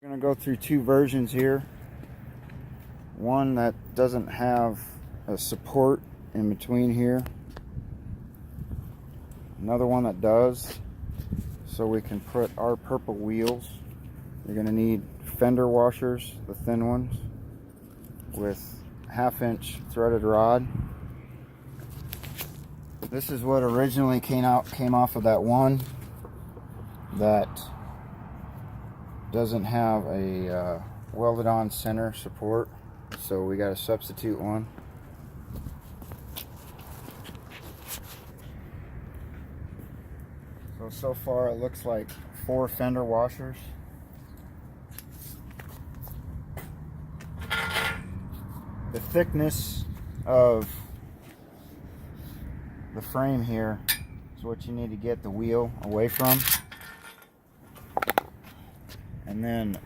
We're going to go through two versions here. One that doesn't have a support in between here. Another one that does. So we can put our purple wheels. You're going to need fender washers, the thin ones, with 1/2-inch threaded rod. This is what originally came off of that one that doesn't have a welded on center support, so we got to substitute one. So far it looks like 4 fender washers. The thickness of the frame here is what you need to get the wheel away from. And then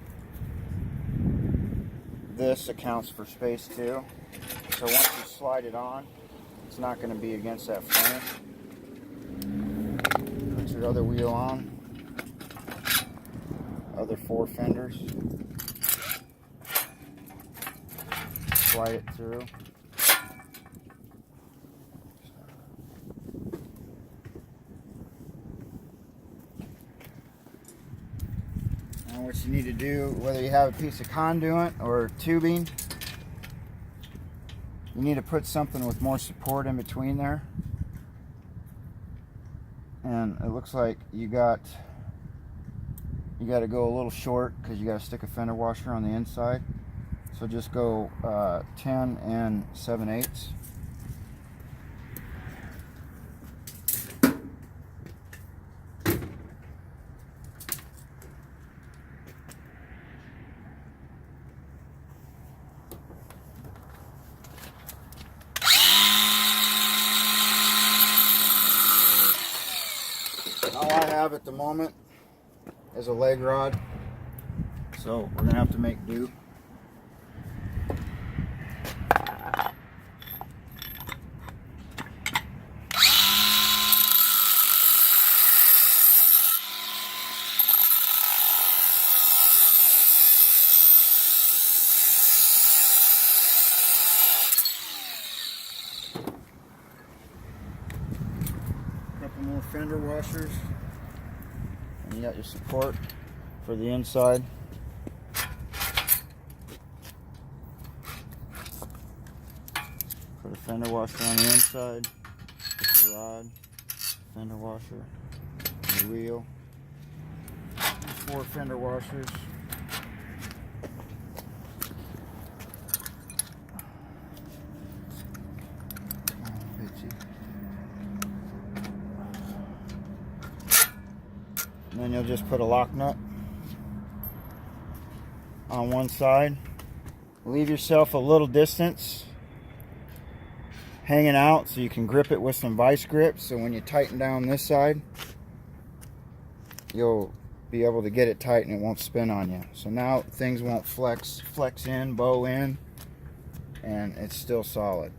this accounts for space too. So once you slide it on, it's not going to be against that frame. Put your other wheel on. Other 4 fenders. Slide it through. And what you need to do, whether you have a piece of conduit or tubing, you need to put something with more support in between there. And it looks like you got to go a little short because you got to stick a fender washer on the inside. So just go 10 7/8. All I have at the moment is a leg rod, so we're gonna have to make do. Couple more fender washers, and you got your support for the inside. Put a fender washer on the inside, put the rod, fender washer, the wheel, 4 fender washers. And then you'll just put a lock nut on one side. Leave yourself a little distance hanging out so you can grip it with some vice grips. So when you tighten down this side, you'll be able to get it tight and it won't spin on you. So now things won't flex in, bow in, and it's still solid.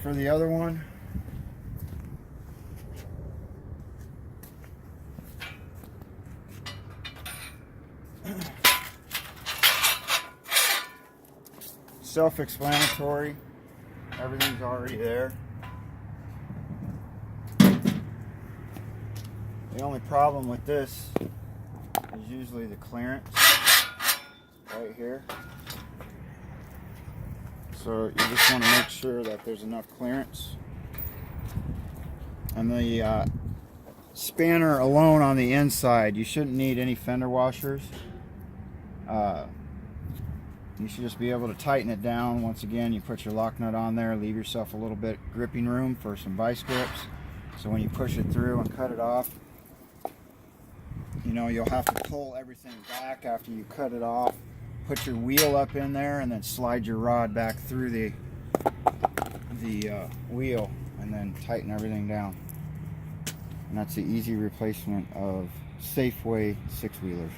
For the other one, self-explanatory, everything's already there. The only problem with this is usually the clearance right here. So you just want to make sure that there's enough clearance. And the spanner alone on the inside, you shouldn't need any fender washers. You should just be able to tighten it down. Once again, you put your lock nut on there, leave yourself a little bit gripping room for some vice grips. So when you push it through and cut it off, you know, you'll have to pull everything back after you cut it off. Put your wheel up in there and then slide your rod back through the wheel and then tighten everything down. And that's the easy replacement of Safeway 6-wheelers.